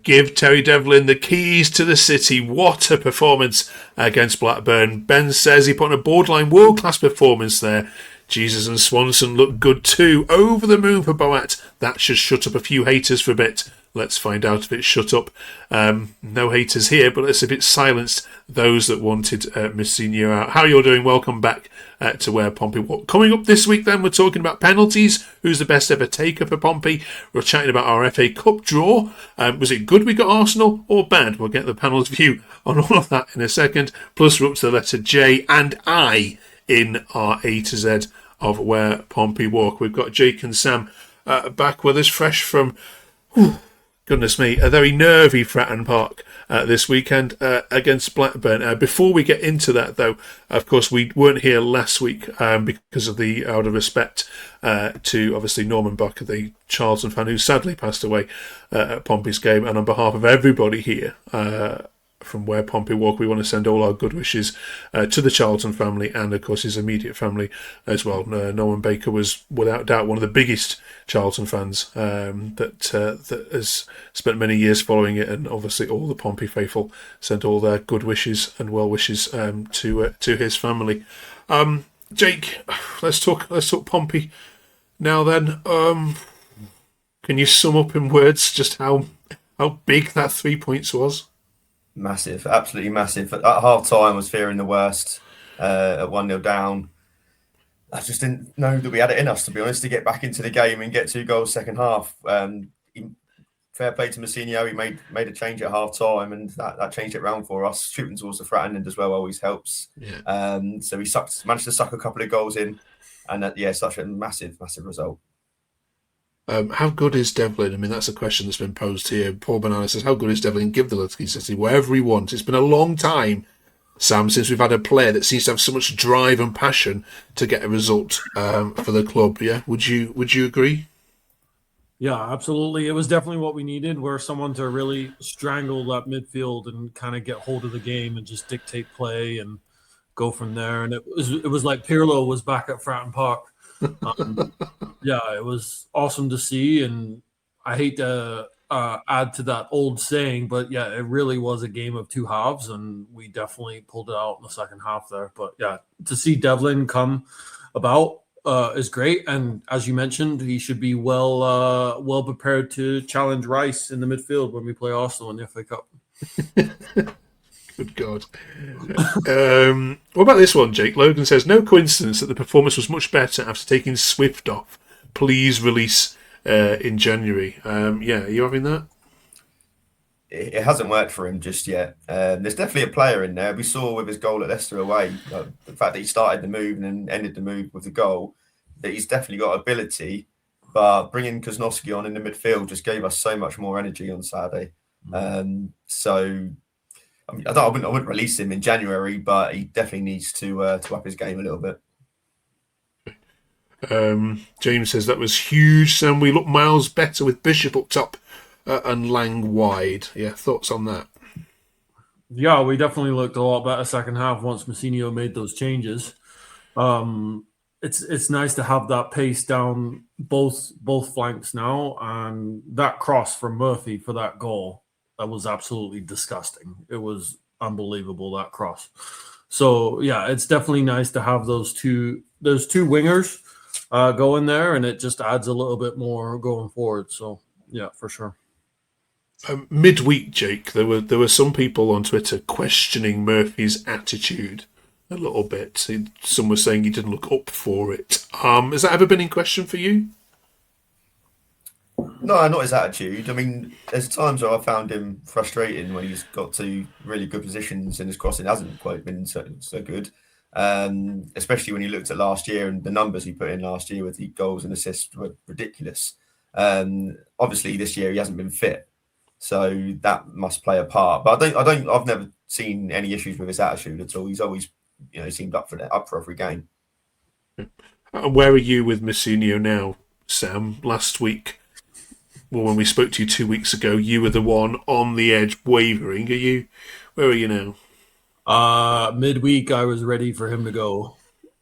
give Terry Devlin the keys to the city. What a performance against Blackburn. Ben says he put on a borderline world-class performance there. Jesus and Swanson look good too. Over the moon for Boat. That should shut up a few haters for a bit. Let's find out if it's shut up. No haters here, but let's see if it's silenced those that wanted Messinho out. How you're doing? Welcome back to Where Pompey Walk. Coming up this week then, we're talking about penalties. Who's the best ever taker for Pompey? We're chatting about our FA Cup draw. Was it good we got Arsenal or bad? We'll get the panel's view on all of that in a second. Plus we're up to the letter J and I in our A to Z of Where Pompey Walk. We've got Jake and Sam back with us, fresh from... goodness me, a very nervy Fratton Park this weekend against Blackburn. Before we get into that, though, of course, we weren't here last week because of the out of respect to, obviously, Norman Buck, the Charlton fan who sadly passed away at Pompey's game. And on behalf of everybody here from Where Pompey Walk, we want to send all our good wishes to the Charlton family and, of course, his immediate family as well. Norman Baker was, without doubt, one of the biggest Charlton fans that has spent many years following it, and obviously all the Pompey faithful sent all their good wishes and well wishes to his family. Jake, let's talk Pompey now. Then, can you sum up in words just how big that 3 points was? Massive, absolutely massive. At half time, I was fearing the worst. At 1-0 down, I just didn't know that we had it in us, to be honest, to get back into the game and get 2 goals second half. Fair play to Messinho. He made a change at half time, and that changed it round for us. Shooting towards the frat end as well always helps. Yeah. So he managed to suck a couple of goals in, and such a massive result. How good is Devlin? I mean, that's a question that's been posed here. Paul Banana says, how good is Devlin? Give the Lutke City wherever he wants. It's been a long time, Sam, since we've had a player that seems to have so much drive and passion to get a result for the club. Yeah, would you agree? Yeah, absolutely. It was definitely what we needed, where someone to really strangle that midfield and kind of get hold of the game and just dictate play and go from there. And it was like Pirlo was back at Fratton Park. It was awesome to see, and I hate to add to that old saying, but yeah, it really was a game of two halves, and we definitely pulled it out in the second half there. But yeah, to see Devlin come about is great, and as you mentioned, he should be well prepared to challenge Rice in the midfield when we play Arsenal in the FA Cup. Good God. What about this one, Jake? Logan says, no coincidence that the performance was much better after taking Swift off. Please release in January. Are you having that? It hasn't worked for him just yet. There's definitely a player in there. We saw with his goal at Leicester away, the fact that he started the move and then ended the move with the goal, that he's definitely got ability. But bringing Kozlowski on in the midfield just gave us so much more energy on Saturday. I wouldn't release him in January, but he definitely needs to up his game a little bit. James says that was huge, Sam. We look miles better with Bishop up top and Lang wide. Yeah, thoughts on that? Yeah, we definitely looked a lot better second half once Messinho made those changes. It's nice to have that pace down both flanks now, and that cross from Murphy for that goal, that was absolutely disgusting. It was unbelievable, that cross. So yeah, it's definitely nice to have those two wingers go in there, and it just adds a little bit more going forward. So yeah, for sure. Midweek, Jake, there were some people on Twitter questioning Murphy's attitude a little bit. Some were saying he didn't look up for it. Has that ever been in question for you? No, not his attitude. I mean, there's times where I found him frustrating when he's got to really good positions and his crossing hasn't quite been so good. Especially when you looked at last year, and the numbers he put in last year with the goals and assists were ridiculous. Obviously, this year he hasn't been fit, so that must play a part. But I've never seen any issues with his attitude at all. He's always, seemed up for every game. Where are you with Messinho now, Sam? Last week, well, when we spoke to you 2 weeks ago, you were the one on the edge, wavering. Where are you now? Midweek, I was ready for him to go.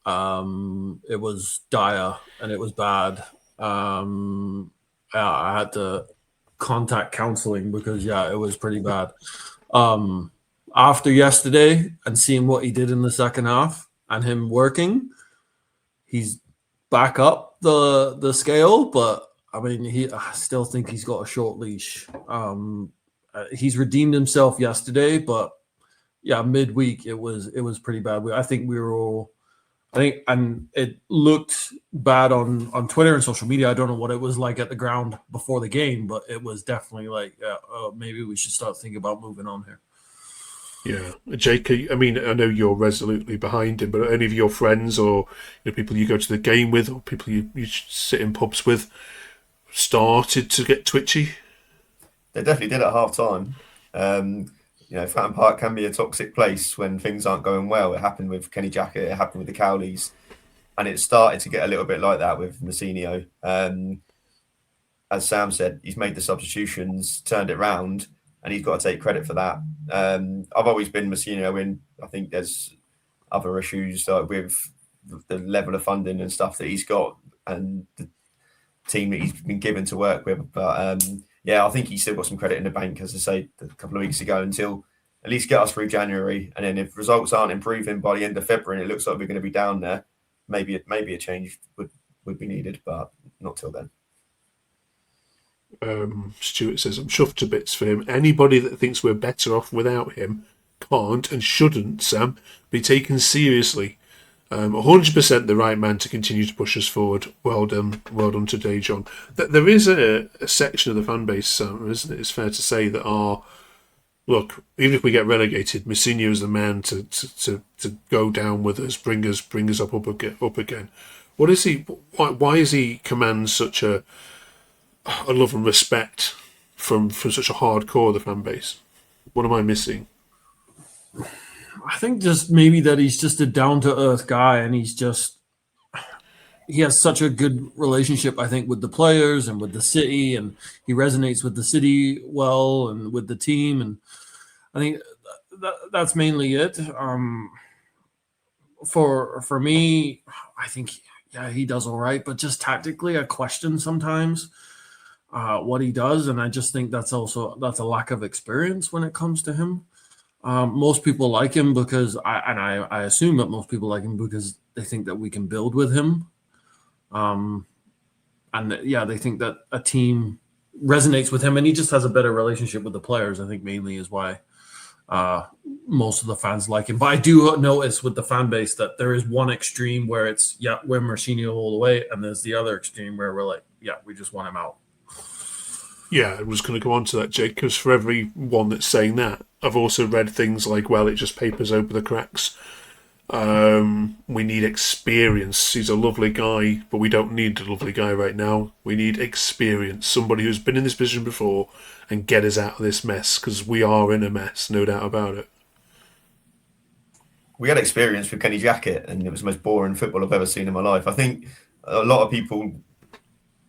It was dire and it was bad. I had to contact counseling because it was pretty bad. After yesterday and seeing what he did in the second half and him working, he's back up the scale, but I mean, I still think he's got a short leash. He's redeemed himself yesterday, but midweek it was pretty bad. I think and it looked bad on Twitter and social media. I don't know what it was like at the ground before the game, but it was definitely like, maybe we should start thinking about moving on here. Yeah, Jake, I mean, I know you're resolutely behind him, but are any of your friends or people you go to the game with or people you sit in pubs with started to get twitchy? They definitely did at half time. Fratton Park can be a toxic place when things aren't going well. It happened with Kenny Jackett, it happened with the Cowleys, and it started to get a little bit like that with Massinio. As Sam said, he's made the substitutions, turned it round, and he's got to take credit for that. I've always been Massinio in. I think there's other issues with the level of funding and stuff that he's got and the team that he's been given to work with. But I think he's still got some credit in the bank, as I say a couple of weeks ago, until at least get us through January. And then if results aren't improving by the end of February and it looks like we're going to be down there, maybe a change would be needed, but not till then. Stuart says, I'm chuffed to bits for him. Anybody that thinks we're better off without him can't and shouldn't, Sam, be taken seriously. 100% the right man to continue to push us forward. Well done today, John. There is a section of the fan base, Sam, isn't it? It's fair to say that look, even if we get relegated, Massinio is the man to go down with us, bring us up again. What is he? Why is he command such a love and respect from such a hardcore of the fan base? What am I missing? I think just maybe that he's just a down-to-earth guy, and he has such a good relationship, I think, with the players and with the city, and he resonates with the city well and with the team, and I think that's mainly it. For me, I think he does all right, but just tactically, I question sometimes what he does, and I just think that's a lack of experience when it comes to him. Most people like him because I assume that most people like him because they think that we can build with him. They think that a team resonates with him and he just has a better relationship with the players, I think mainly is why most of the fans like him. But I do notice with the fan base that there is one extreme where it's, we're Marcinho all the way, and there's the other extreme where we're like, we just want him out. Yeah, I was going to go on to that, Jake, because for every one that's saying that, I've also read things like, well, it just papers over the cracks. We need experience. He's a lovely guy, but we don't need a lovely guy right now. We need experience. Somebody who's been in this position before and get us out of this mess, because we are in a mess, no doubt about it. We had experience with Kenny Jackett, and it was the most boring football I've ever seen in my life. I think a lot of people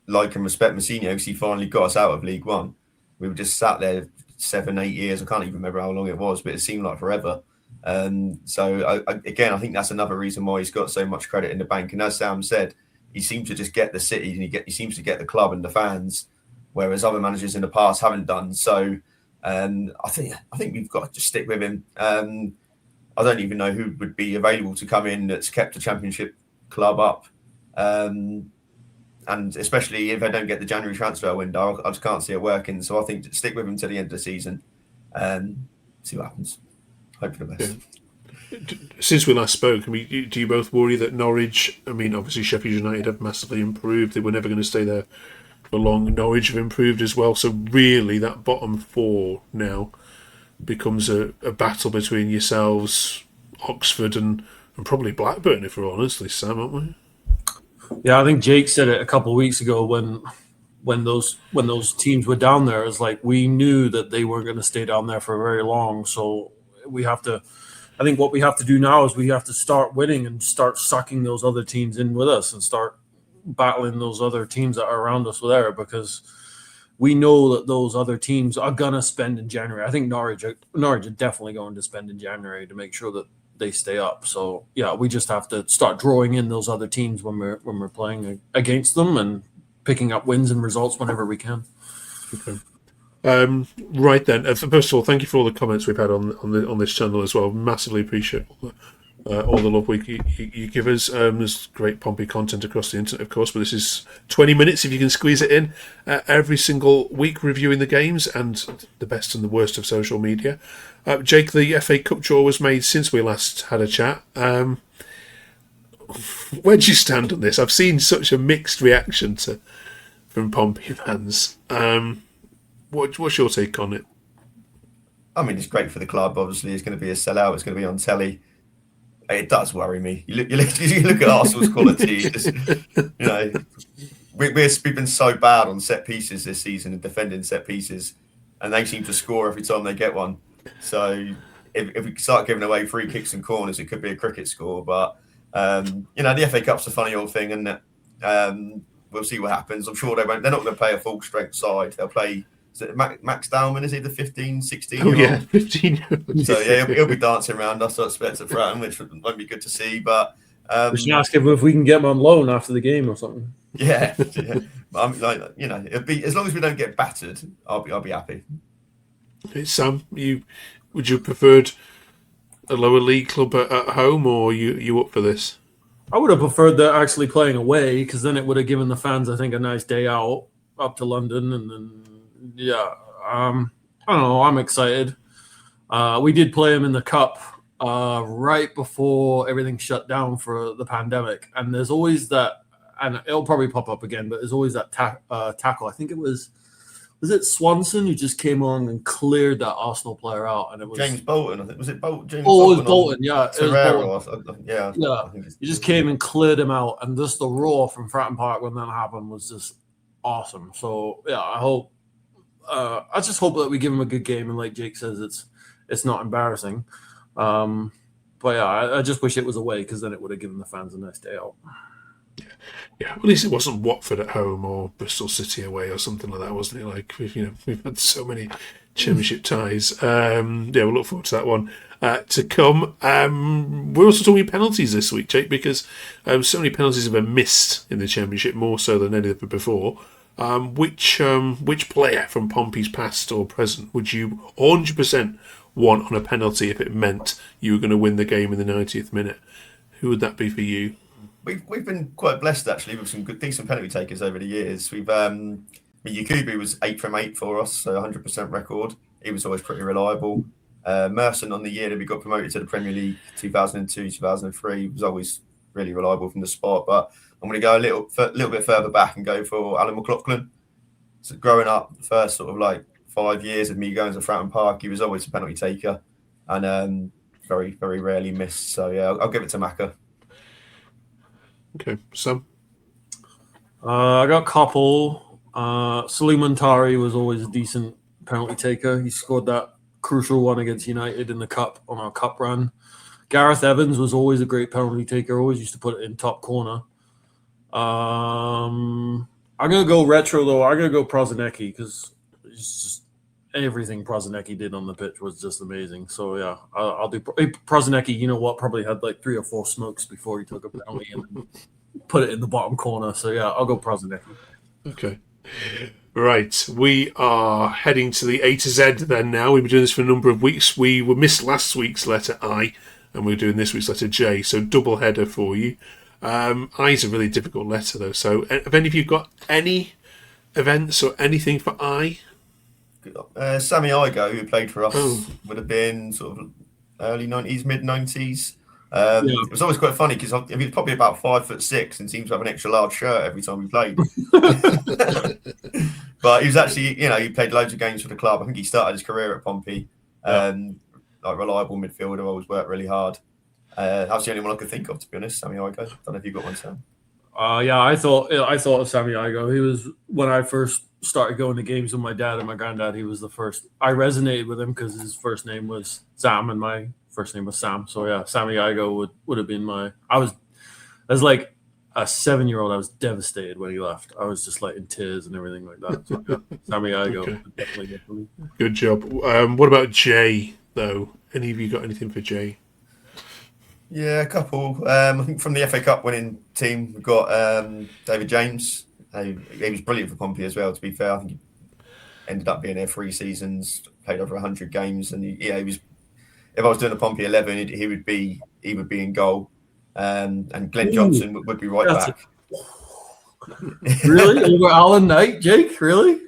like and respect Massinio because he finally got us out of League One. We were just sat there 7-8 years. I can't even remember how long it was, but it seemed like forever. I think that's another reason why he's got so much credit in the bank. And as Sam said, he seems to just get the city and he seems to get the club and the fans, whereas other managers in the past haven't done. So I think we've got to just stick with him. I don't even know who would be available to come in that's kept the Championship club up. And especially if I don't get the January transfer window, I just can't see it working. So I think stick with him to the end of the season and see what happens. Hope for the best. Yeah. Since we last spoke, I mean, do you both worry that Norwich, I mean, obviously Sheffield United have massively improved. They were never going to stay there for long. Norwich have improved as well. So really that bottom four now becomes a battle between yourselves, Oxford and probably Blackburn, if we're honest, Sam, aren't we? Yeah, I think Jake said it a couple of weeks ago when those teams were down there. It's like we knew that they weren't going to stay down there for very long. So I think what we have to do now is we have to start winning and start sucking those other teams in with us and start battling those other teams that are around us there, because we know that those other teams are going to spend in January. I think Norwich are definitely going to spend in January to make sure that they stay up. So we just have to start drawing in those other teams when we're playing against them and picking up wins and results whenever we can. Okay. Right then. First of all, thank you for all the comments we've had on this channel as well. Massively appreciate all the love you give us. There's great Pompey content across the internet, of course, but this is 20 minutes if you can squeeze it in every single week, reviewing the games and the best and the worst of social media. Jake, the FA Cup draw was made since we last had a chat. Where do you stand on this? I've seen such a mixed reaction from Pompey fans. What's your take on it? I mean, it's great for the club. Obviously, it's going to be a sellout. It's going to be on telly. It does worry me. You look at Arsenal's quality. We've been so bad on set pieces this season and defending set pieces, and they seem to score every time they get one. So if we start giving away free kicks and corners, it could be a cricket score. But the FA Cup's a funny old thing, and we'll see what happens. I'm sure they won't. They're not going to play a full strength side. They'll play. Is it Max Dowman? Is he the 15, 16 year old? 15. So yeah, he'll be dancing around us, I expect, at Fratton, which won't be good to see. But we should ask him if we can get him on loan after the game or something. Yeah. But it'll be, as long as we don't get battered, I'll be happy. Sam, would you preferred a lower league club at home, or you up for this? I would have preferred that actually playing away, because then it would have given the fans, I think, a nice day out up to London, and then. Yeah, I don't know. I'm excited. We did play him in the cup right before everything shut down for the pandemic, and there's always that, and it'll probably pop up again, but there's always that tackle. I think it was it Swanson who just came on and cleared that Arsenal player out, and it was James Bolton. I think was it Bolton? James Bolton. It was Bolton. Yeah, it was Bolton. Yeah. He just came and cleared him out, and just the roar from Fratton Park when that happened was just awesome. So yeah, I just hope that we give him a good game, and like Jake says, it's not embarrassing. But yeah, I just wish it was away, because then it would have given the fans a nice day out. Yeah, at least it wasn't Watford at home or Bristol City away or something like that, wasn't it? Like we've had so many Championship ties. We'll look forward to that one to come. We're also talking penalties this week, Jake, because so many penalties have been missed in the Championship, more so than any ever before. Which player from Pompey's past or present would you 100% want on a penalty if it meant you were going to win the game in the 90th minute? Who would that be for you? We've been quite blessed actually with some decent penalty takers over the years. We've Yakubu was 8 from 8 for us, so 100% record. He was always pretty reliable. Merson on the year that we got promoted to the Premier League 2002, 2003 was always really reliable from the spot, but I'm going to go a little bit further back and go for Alan McLaughlin. So growing up, the first sort of like 5 years of me going to Fratton Park, he was always a penalty taker and very, very rarely missed. So yeah, I'll give it to Macca. Okay, Sam? I got a couple. Suleiman Tari was always a decent penalty taker. He scored that crucial one against United in the cup on our cup run. Gareth Evans was always a great penalty taker. Always used to put it in top corner. I'm gonna go retro though. I'm gonna go Prozanecki, because it's just everything Prozanecki did on the pitch was just amazing. So yeah, I'll do Prozanecki. You know what? Probably had like 3 or 4 smokes before he took a penalty and put it in the bottom corner. So yeah, I'll go Prozanecki. Okay. Right, we are heading to the A to Z then now. We've been doing this for a number of weeks. We missed last week's letter I, and we're doing this week's letter J, so double header for you. I is a really difficult letter though, so have any of you got any events or anything for I? Sammy Igo, who played for us, would have been sort of early 90s, mid 90s. It was always quite funny because he was probably about 5'6" and seems to have an extra large shirt every time we played. But he was actually, he played loads of games for the club. I think he started his career at Pompey. Like reliable midfielder, always worked really hard. That's the only one I could think of, to be honest. Sammy Igo. Don't know if you got one, Sam. I thought of Sammy Igo. He was, when I first started going to games with my dad and my granddad, he was the first. I resonated with him because his first name was Sam and my first name was Sam. So yeah, Sammy Igo would have been my. As like a 7-year-old, I was devastated when he left. I was just like in tears and everything like that. So yeah, Sammy Igo would definitely get for me. Good job. What about Jay though? Any of you got anything for Jay? Yeah, a couple. I think from the FA Cup winning team, we've got David James. He was brilliant for Pompey as well, to be fair. I think ended up being there 3 seasons, played over 100 games, and he was. If I was doing a Pompey 11, he would be in goal, and Glenn Johnson would be right back. Really? Over Alan Knight, Jake? Really?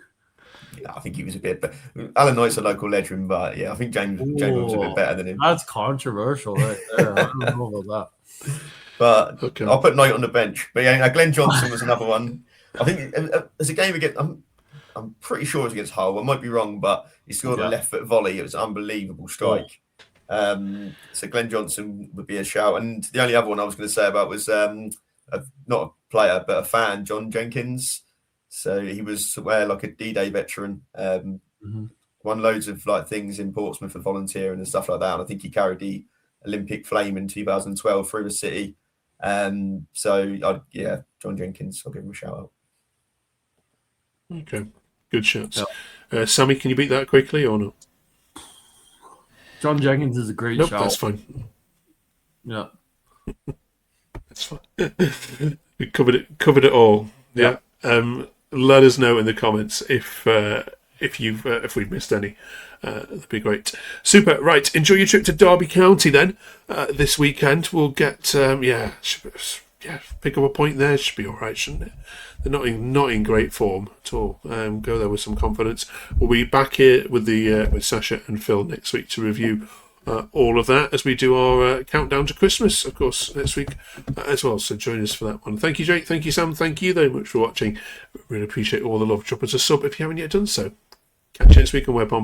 Yeah, I think he was a bit. But Alan Knight's a local legend, but yeah, I think James was a bit better than him. That's controversial, right there. I don't know about that. But okay. I'll put Knight on the bench. But yeah, Glenn Johnson was another one. I think there's a game against. I'm pretty sure it was against Hull. I might be wrong, but he scored a left foot volley. It was an unbelievable strike. So Glenn Johnson would be a shout. And the only other one I was going to say about was not a player, but a fan, John Jenkins. So he was like a D-Day veteran. Won loads of things in Portsmouth for volunteering and stuff like that. And I think he carried the Olympic flame in 2012 through the city. John Jenkins, I'll give him a shout out. Okay, good shots. Sammy, can you beat that quickly or not? John Jenkins is a great shout. That's fine. Yeah. That's fine. We covered it all. Yeah. Let us know in the comments if we've missed any. That'd be great. Super. Right. Enjoy your trip to Derby County then. This weekend we'll get pick up a point there. Should be all right, shouldn't it? They're not in great form at all. Go there with some confidence. We'll be back here with Sasha and Phil next week to review all of that as we do our countdown to Christmas, of course, next week as well. So join us for that one. Thank you, Jake. Thank you, Sam. Thank you very much for watching. Really appreciate all the love. Drop us a sub if you haven't yet done so. Catch you next week on Where Pompey